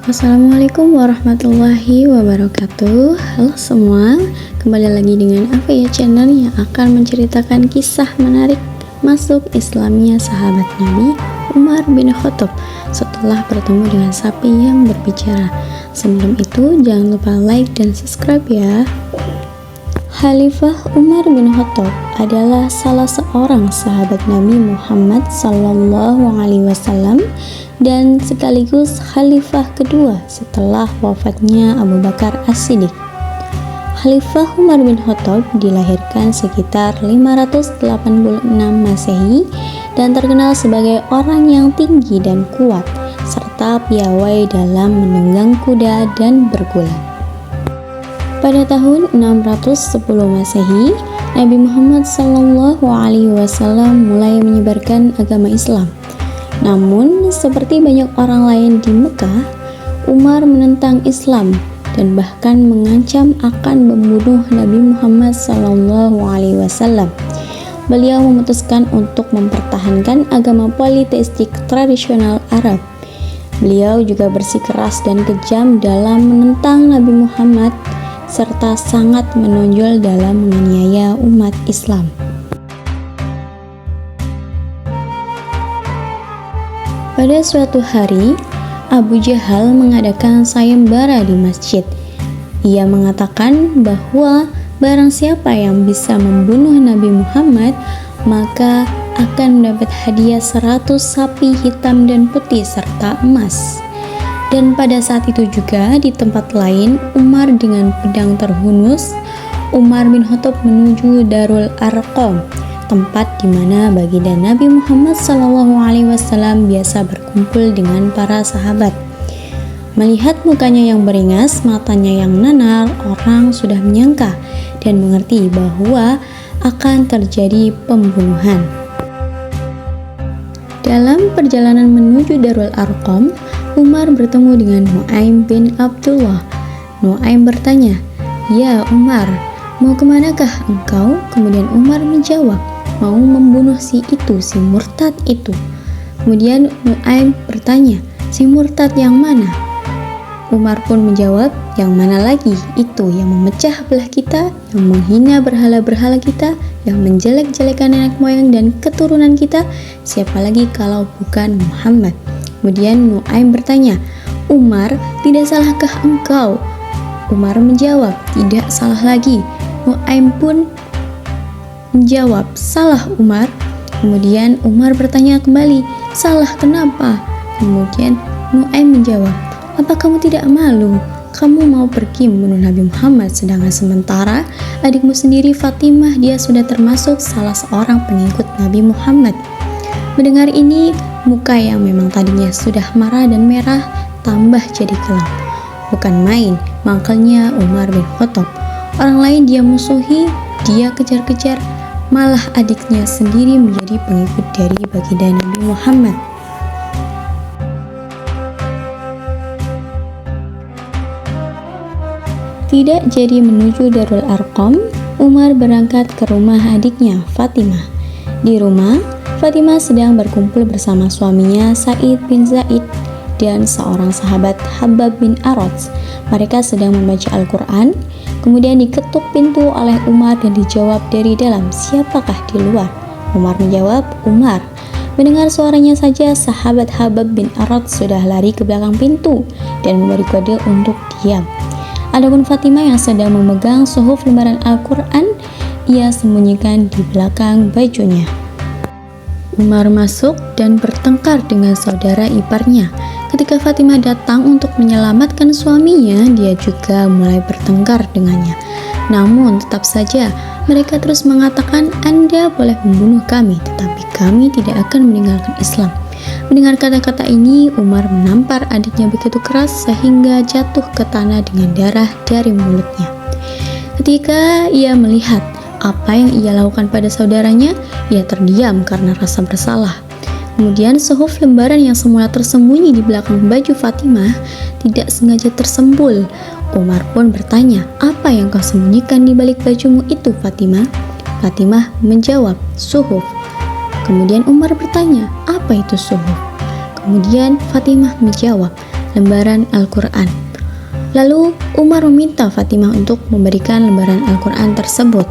Assalamualaikum warahmatullahi wabarakatuh. Halo semua, kembali lagi dengan Afia Channel yang akan menceritakan kisah menarik masuk Islamnya sahabat Nabi Umar bin Khattab setelah bertemu dengan sapi yang berbicara. Sebelum itu jangan lupa like dan subscribe ya. Khalifah Umar bin Khattab adalah salah seorang sahabat Nabi Muhammad SAW dan sekaligus khalifah kedua setelah wafatnya Abu Bakar As-Siddiq. Khalifah Umar bin Khattab dilahirkan sekitar 586 Masehi dan terkenal sebagai orang yang tinggi dan kuat serta piawai dalam menunggang kuda dan bergulat. Pada tahun 610 Masehi, Nabi Muhammad SAW mulai menyebarkan agama Islam. Namun, seperti banyak orang lain di Mekah, Umar menentang Islam dan bahkan mengancam akan membunuh Nabi Muhammad SAW. Beliau memutuskan untuk mempertahankan agama politeistik tradisional Arab. Beliau juga bersikeras dan kejam dalam menentang Nabi Muhammad serta sangat menonjol dalam menganiaya umat Islam. Pada suatu hari, Abu Jahal mengadakan sayembara di masjid. Ia mengatakan bahwa barang siapa yang bisa membunuh Nabi Muhammad, maka akan mendapat hadiah 100 sapi hitam dan putih serta emas. Dan pada saat itu juga di tempat lain, Umar dengan pedang terhunus, Umar bin Khattab menuju Darul Arqam, tempat di mana baginda Nabi Muhammad SAW biasa berkumpul dengan para sahabat. Melihat mukanya yang beringas, matanya yang nanar, orang sudah menyangka dan mengerti bahwa akan terjadi pembunuhan. Dalam perjalanan menuju Darul Arqam, Umar bertemu dengan Nu'aim bin Abdullah. Nu'aim bertanya, "Ya Umar, mau kemanakah engkau?" Kemudian Umar menjawab, "Mau membunuh si murtad itu." Kemudian Nu'aim bertanya, "Si murtad yang mana?" Umar pun menjawab, "Yang mana lagi? Itu yang memecah belah kita, yang menghina berhala-berhala kita, yang menjelek-jelekan nenek moyang dan keturunan kita. Siapa lagi kalau bukan Muhammad?" Kemudian Nu'aim bertanya, "Umar, tidak salahkah engkau?" Umar menjawab, "Tidak salah lagi." Nu'aim pun menjawab, "Salah Umar." Kemudian Umar bertanya kembali, "Salah kenapa?" Kemudian Nu'aim menjawab, "Apa kamu tidak malu? Kamu mau pergi membunuh Nabi Muhammad, sedangkan sementara adikmu sendiri Fatimah, dia sudah termasuk salah seorang pengikut Nabi Muhammad." Mendengar ini, muka yang memang tadinya sudah marah dan merah tambah jadi gelap. Bukan main, mangkalnya Umar bin Khattab. Orang lain dia musuhi, dia kejar-kejar, malah adiknya sendiri menjadi pengikut dari baginda Nabi Muhammad. Tidak jadi menuju Darul Arqam, Umar berangkat ke rumah adiknya Fatimah. Di rumah, Fatimah sedang berkumpul bersama suaminya Sa'id bin Zaid dan seorang sahabat Habab bin Arad. Mereka sedang membaca Al-Quran. Kemudian diketuk pintu oleh Umar dan dijawab dari dalam, "Siapakah di luar?" Umar menjawab, "Umar." Mendengar suaranya saja, sahabat Habab bin Arad sudah lari ke belakang pintu dan memberi kode untuk diam. Adapun Fatimah yang sedang memegang suhuf lembaran Al-Quran, ia sembunyikan di belakang bajunya. Umar masuk dan bertengkar dengan saudara iparnya. Ketika Fatimah datang untuk menyelamatkan suaminya, dia juga mulai bertengkar dengannya. Namun tetap saja mereka terus mengatakan, "Anda boleh membunuh kami, tetapi kami tidak akan meninggalkan Islam." Mendengar kata-kata ini, Umar menampar adiknya begitu keras sehingga jatuh ke tanah dengan darah dari mulutnya. Ketika ia melihat apa yang ia lakukan pada saudaranya, ia terdiam karena rasa bersalah. Kemudian suhuf lembaran yang semula tersembunyi di belakang baju Fatimah tidak sengaja tersembul. Umar pun bertanya, "Apa yang kau sembunyikan di balik bajumu itu, Fatimah?" Fatimah menjawab, "Suhuf." Kemudian Umar bertanya, "Apa itu suhuf?" Kemudian Fatimah menjawab, lembaran Al-Quran. Lalu Umar meminta Fatimah untuk memberikan lembaran Al-Quran tersebut.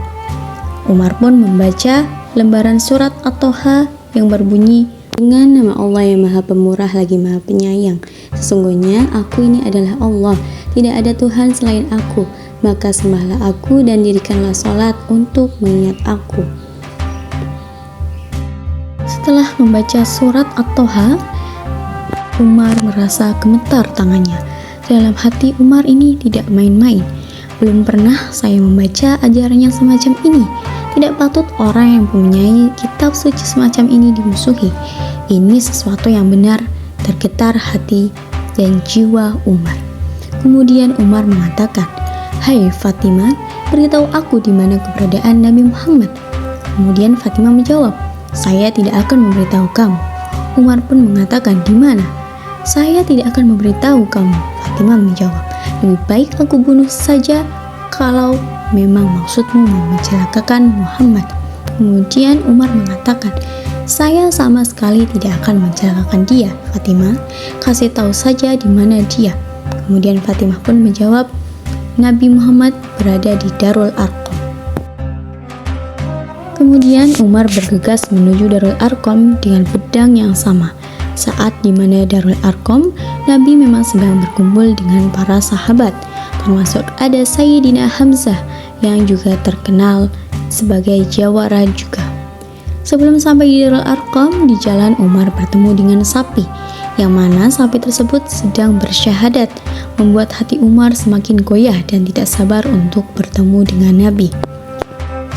Umar pun membaca lembaran surat At-Toha yang berbunyi, dengan nama Allah yang Maha Pemurah lagi Maha Penyayang. Sesungguhnya aku ini adalah Allah, tidak ada Tuhan selain aku, maka sembahlah aku dan dirikanlah sholat untuk mengingat aku. Setelah membaca surat At-Toha, Umar merasa gemetar tangannya. Dalam hati Umar ini tidak main-main. Belum pernah saya membaca ajaran yang semacam ini. Tidak patut orang yang mempunyai kitab suci semacam ini dimusuhi. Ini sesuatu yang benar. Tergetar hati dan jiwa Umar. Kemudian Umar mengatakan, "Hai Fatimah, beritahu aku di mana keberadaan Nabi Muhammad." Kemudian Fatimah menjawab, "Saya tidak akan memberitahu kamu." Umar pun mengatakan, "Di mana?" "Saya tidak akan memberitahu kamu." Fatimah menjawab, "Lebih baik aku bunuh saja kalau memang maksudmu mencelakakan Muhammad." Kemudian Umar mengatakan, "Saya sama sekali tidak akan mencelakakan dia, Fatimah. Kasih tahu saja di mana dia." Kemudian Fatimah pun menjawab, "Nabi Muhammad berada di Darul Arqam." Kemudian Umar bergegas menuju Darul Arqam dengan pedang yang sama. Saat di mana Darul Arqam, Nabi memang sedang berkumpul dengan para sahabat, termasuk ada Sayyidina Hamzah yang juga terkenal sebagai jawara juga. Sebelum sampai di Darul Arqam, di jalan Umar bertemu dengan sapi, yang mana sapi tersebut sedang bersyahadat, membuat hati Umar semakin goyah dan tidak sabar untuk bertemu dengan Nabi.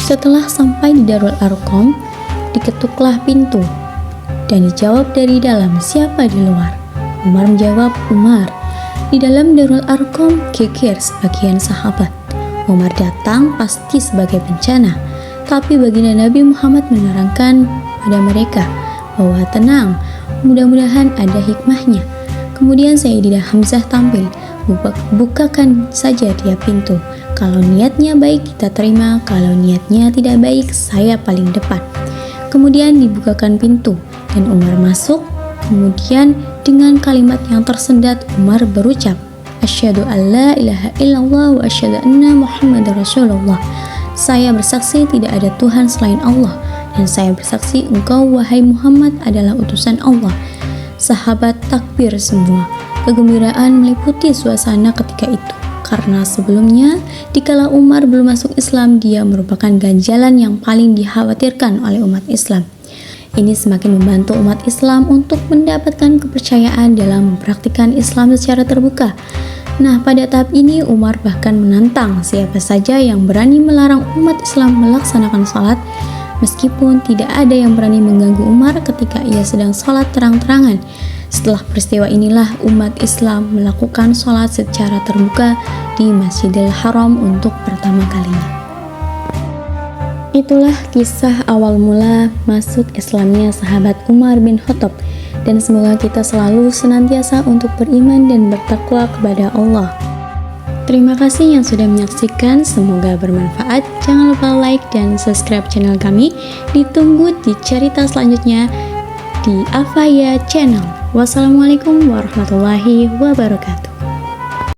Setelah sampai di Darul Arqam, diketuklah pintu dan dijawab dari dalam, "Siapa di luar?" Umar menjawab, "Umar." Di dalam Darul Arqam geger sebagian sahabat. Umar datang pasti sebagai bencana, tapi baginda Nabi Muhammad menerangkan pada mereka bahwa tenang, mudah-mudahan ada hikmahnya. Kemudian Sayyidina Hamzah tampil, "Bukakan saja dia pintu. Kalau niatnya baik kita terima, kalau niatnya tidak baik saya paling depan." Kemudian dibukakan pintu dan Umar masuk. Kemudian dengan kalimat yang tersendat Umar berucap, "Asyhadu an la ilaha illallah wa asyhadu anna Muhammadar Rasulullah." Saya bersaksi tidak ada Tuhan selain Allah, dan saya bersaksi engkau wahai Muhammad adalah utusan Allah. Sahabat takbir semua. Kegembiraan meliputi suasana ketika itu. Karena sebelumnya, dikala Umar belum masuk Islam, dia merupakan ganjalan yang paling dikhawatirkan oleh umat Islam. Ini semakin membantu umat Islam untuk mendapatkan kepercayaan dalam mempraktikkan Islam secara terbuka. Nah, pada tahap ini Umar bahkan menantang siapa saja yang berani melarang umat Islam melaksanakan sholat, meskipun tidak ada yang berani mengganggu Umar ketika ia sedang sholat terang-terangan. Setelah peristiwa inilah umat Islam melakukan sholat secara terbuka di Masjidil Haram untuk pertama kalinya. Itulah kisah awal mula masuk Islamnya sahabat Umar bin Khattab, dan semoga kita selalu senantiasa untuk beriman dan bertakwa kepada Allah. Terima kasih yang sudah menyaksikan, semoga bermanfaat. Jangan lupa like dan subscribe channel kami. Ditunggu di cerita selanjutnya di Afaya Channel. Wassalamualaikum warahmatullahi wabarakatuh.